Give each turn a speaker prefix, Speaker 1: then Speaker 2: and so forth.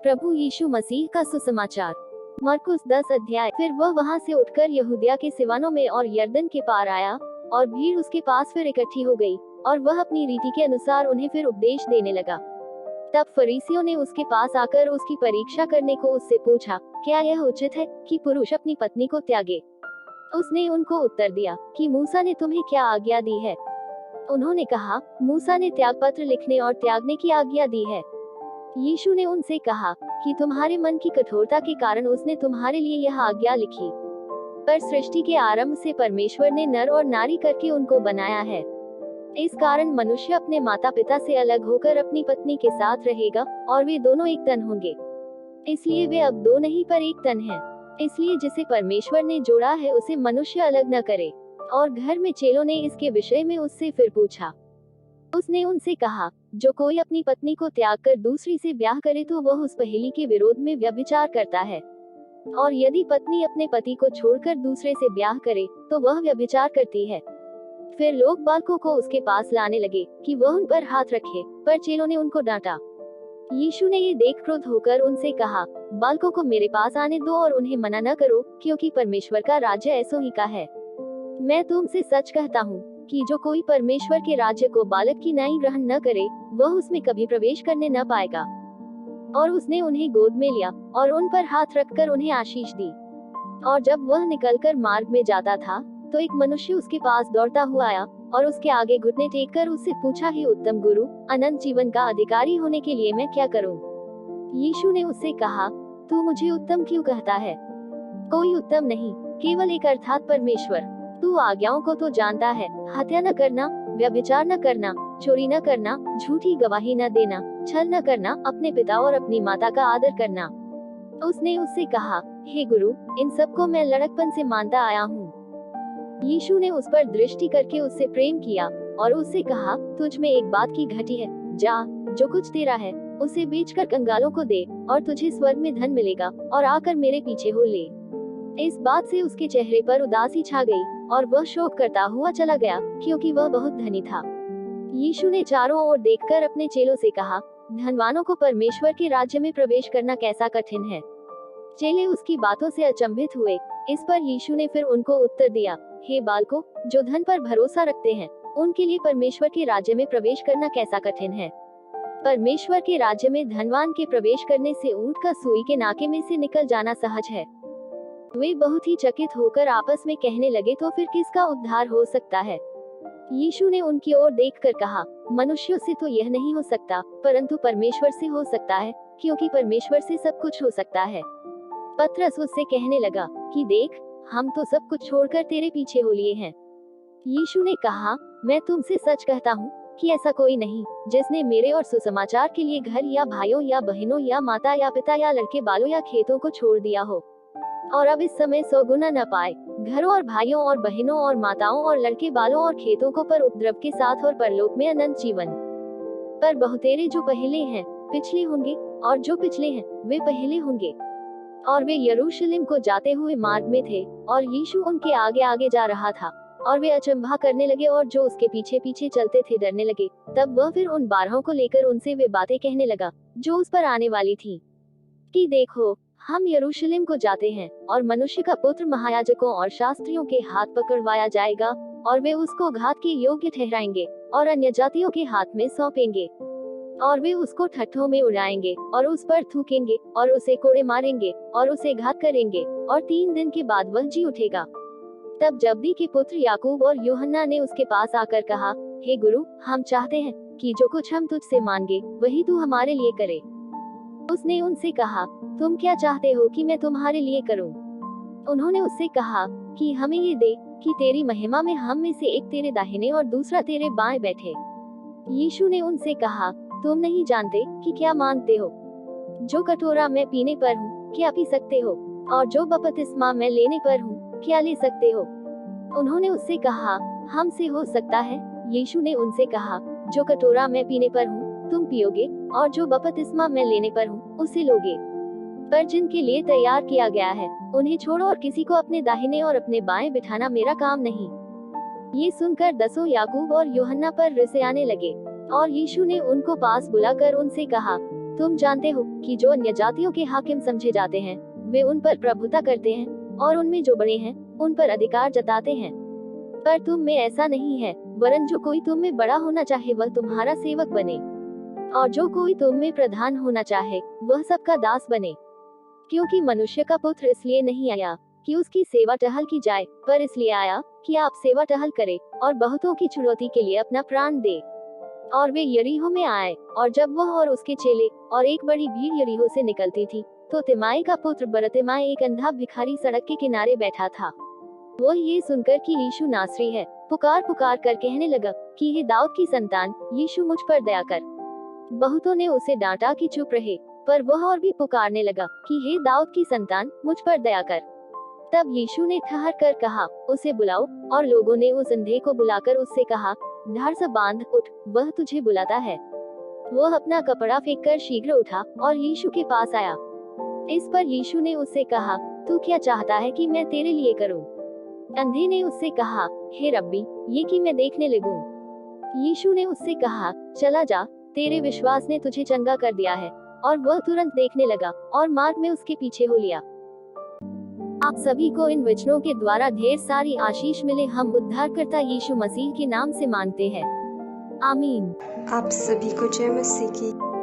Speaker 1: प्रभु यीशु मसीह का सुसमाचार। मरकुस 10 अध्याय। फिर वह वहां से उठकर यहूदिया के सिवानों में और यरदन के पार आया, और भीड़ उसके पास फिर इकट्ठी हो गई, और वह अपनी रीति के अनुसार उन्हें फिर उपदेश देने लगा। तब फरीसियों ने उसके पास आकर उसकी परीक्षा करने को उससे पूछा, क्या यह उचित है कि पुरुष अपनी पत्नी को त्यागे? उसने उनको उत्तर दिया कि मूसा ने तुम्हें क्या आज्ञा दी है? उन्होंने कहा, मूसा ने त्यागपत्र लिखने और त्यागने की आज्ञा दी है। यीशु ने उनसे कहा कि तुम्हारे मन की कठोरता के कारण उसने तुम्हारे लिए यह आज्ञा लिखी, पर सृष्टि के आरंभ से परमेश्वर ने नर और नारी करके उनको बनाया है। इस कारण मनुष्य अपने माता पिता से अलग होकर अपनी पत्नी के साथ रहेगा, और वे दोनों एक तन होंगे। इसलिए वे अब दो नहीं पर एक तन हैं। इसलिए जिसे परमेश्वर ने जोड़ा है उसे मनुष्य अलग न करे। और घर में चेलों ने इसके विषय में उससे फिर पूछा। उसने उनसे कहा, जो कोई अपनी पत्नी को त्याग कर दूसरी से ब्याह करे तो वह उस पहली के विरोध में व्यभिचार करता है, और यदि पत्नी अपने पति को छोड़कर दूसरे से ब्याह करे तो वह व्यभिचार करती है। फिर लोग बालकों को उसके पास लाने लगे कि वह उन पर हाथ रखे, पर चेलों ने उनको डांटा। यीशु ने ये देख क्रोध होकर उनसे कहा, बालकों को मेरे पास आने दो और उन्हें मना न करो, क्योंकि परमेश्वर का राज्य ऐसों ही का है। मैं तुमसे सच कहता हूँ कि जो कोई परमेश्वर के राज्य को बालक की नाई ग्रहण न करे, वह उसमें कभी प्रवेश करने न पाएगा। और उसने उन्हें गोद में लिया और उन पर हाथ रखकर उन्हें आशीष दी। और जब वह निकलकर मार्ग में जाता था, तो एक मनुष्य उसके पास दौड़ता हुआ आया और उसके आगे घुटने टेक कर उससे पूछा, हे उत्तम गुरु, अनंत जीवन का अधिकारी होने के लिए मैं क्या करूं? यीशु ने उससे कहा, तू मुझे उत्तम क्यों कहता है? कोई उत्तम नहीं, केवल एक, अर्थात परमेश्वर। तू आज्ञाओं को तो जानता है, हत्या न करना, व्यभिचार न करना, चोरी न करना, झूठी गवाही न देना, छल न करना, अपने पिता और अपनी माता का आदर करना। उसने उससे कहा, हे गुरु, इन सबको मैं लड़कपन से मानता आया हूँ। यीशु ने उस पर दृष्टि करके उससे प्रेम किया और उससे कहा, तुझ में एक बात की घटी है, जा, जो कुछ तेरा है उसे बेचकर कंगालों को दे, और तुझे स्वर्ग में धन मिलेगा, और आकर मेरे पीछे हो ले। इस बात से उसके चेहरे पर उदासी छा गई, और वह शोक करता हुआ चला गया, क्योंकि वह बहुत धनी था। यीशु ने चारों ओर देखकर अपने चेलों से कहा, धनवानों को परमेश्वर के राज्य में प्रवेश करना कैसा कठिन है। चेले उसकी बातों से अचंभित हुए। इस पर यीशु ने फिर उनको उत्तर दिया, हे बालकों, जो धन पर भरोसा रखते हैं, उनके लिए परमेश्वर के राज्य में प्रवेश करना कैसा कठिन है। परमेश्वर के राज्य में धनवान के प्रवेश करने से ऊंट का सुई के नाके में से निकल जाना सहज है। वे बहुत ही चकित होकर आपस में कहने लगे, तो फिर किसका उद्धार हो सकता है? यीशु ने उनकी ओर देखकर कहा, मनुष्यों से तो यह नहीं हो सकता, परंतु परमेश्वर से हो सकता है, क्योंकि परमेश्वर से सब कुछ हो सकता है। पतरस उससे कहने लगा कि देख, हम तो सब कुछ छोड़कर तेरे पीछे हो लिए हैं। यीशु ने कहा, मैं तुमसे सच कहता हूँ कि ऐसा कोई नहीं जिसने मेरे और सुसमाचार के लिए घर या भाइयों या बहनों या माता या पिता या लड़के बालों या खेतों को छोड़ दिया हो, और अब इस समय 100 गुना न पाए, घरों और भाइयों और बहनों और माताओं और लड़के बालों और खेतों को, पर उपद्रव के साथ और परलोक में अनंत जीवन। पर बहुतेरे जो पहले हैं पिछले होंगे, और जो पिछले हैं वे पहले होंगे। और वे यरूशलेम को जाते हुए मार्ग में थे, और यीशु उनके आगे आगे जा रहा था, और वे अचंभा करने लगे, और जो उसके पीछे पीछे चलते थे डरने लगे। तब वह फिर उन 12 को लेकर उनसे वे बातें कहने लगा जो उस पर आने वाली थी, कि देखो, हम यरूशलेम को जाते हैं, और मनुष्य का पुत्र महायाजकों और शास्त्रियों के हाथ पकड़वाया जाएगा, और वे उसको घात के योग्य ठहराएंगे, और अन्य जातियों के हाथ में सौंपेंगे, और वे उसको ठट्ठों में उड़ाएंगे, और उस पर थूकेंगे, और उसे कोड़े मारेंगे, और उसे घात करेंगे, और 3 दिन के बाद वह जी उठेगा। तब जब्दी के पुत्र याकूब और यूहन्ना ने उसके पास आकर कहा, हे गुरु, हम चाहते हैं कि जो कुछ हम तुझसे मांगे वही तू हमारे लिए करे। उसने उनसे कहा, तुम क्या चाहते हो कि मैं तुम्हारे लिए करूं? उन्होंने उससे कहा कि हमें ये दे कि तेरी महिमा में हम में से एक तेरे दाहिने और दूसरा तेरे बाएं बैठे। यीशु ने उनसे कहा, तुम नहीं जानते कि क्या मांगते हो। जो कटोरा मैं पीने पर हूँ क्या पी सकते हो, और जो बपतिस्मा मैं लेने पर हूँ क्या ले सकते हो? उन्होंने उससे कहा, हमसे हो सकता है। यीशु ने उनसे कहा, जो कटोरा मैं पीने पर हूँ तुम पियोगे, और जो बपतिस्मा मैं लेने पर हूँ उसे लोगे। पर जिनके लिए तैयार किया गया है उन्हें छोड़ो, और किसी को अपने दाहिने और अपने बाएं बिठाना मेरा काम नहीं। ये सुनकर 10 याकूब और यूहन्ना पर रिस आने लगे, और यीशु ने उनको पास बुलाकर उनसे कहा, तुम जानते हो कि जो अन्य जातियों के हाकिम समझे जाते हैं वे उन पर प्रभुता करते हैं और उनमें जो बड़े हैं उन पर अधिकार जताते हैं। पर तुम में ऐसा नहीं है, वरन जो कोई तुम में बड़ा होना चाहे वह तुम्हारा सेवक बने, और जो कोई तुम में प्रधान होना चाहे वह सबका दास बने। क्योंकि मनुष्य का पुत्र इसलिए नहीं आया कि उसकी सेवा टहल की जाए, पर इसलिए आया कि आप सेवा टहल करे और बहुतों की छुड़ौती के लिए अपना प्राण दे। और वे यरीहो में आए, और जब वह और उसके चेले और एक बड़ी भीड़ यरीहो से निकलती थी, तो तिमाई का पुत्र बरतिमाई एक अंधा भिखारी सड़क के किनारे बैठा था। वो ये सुनकर कि यीशु नासरी है, पुकार पुकार कर कहने लगा कि हे दाऊद की संतान, यीशु मुझ पर दया कर। बहुतों ने उसे डांटा कि चुप रहे, पर वह और भी पुकारने लगा कि हे दाऊद की संतान, मुझ पर दया कर। तब यीशु ने ठहर कर कहा, उसे बुलाओ। और लोगों ने उस अंधे को बुलाकर उससे कहा, धड़ से बांध, उठ, वह तुझे बुलाता है। वह अपना कपड़ा फेंक कर शीघ्र उठा और यीशु के पास आया। इस पर यीशु ने उससे कहा, तू क्या चाहता है कि मैं तेरे लिए करूं? अंधे ने उससे कहा, हे रब्बी, ये कि मैं देखने लगूं। यीशु ने उससे कहा, चला जा, तेरे विश्वास ने तुझे चंगा कर दिया है। और वह तुरंत देखने लगा और मार्ग में उसके पीछे हो लिया। आप सभी को इन वचनों के द्वारा ढेर सारी आशीष मिले। हम उद्धारकर्ता यीशु मसीह के नाम से मांगते हैं, आमीन।
Speaker 2: आप सभी को जय मसीह की।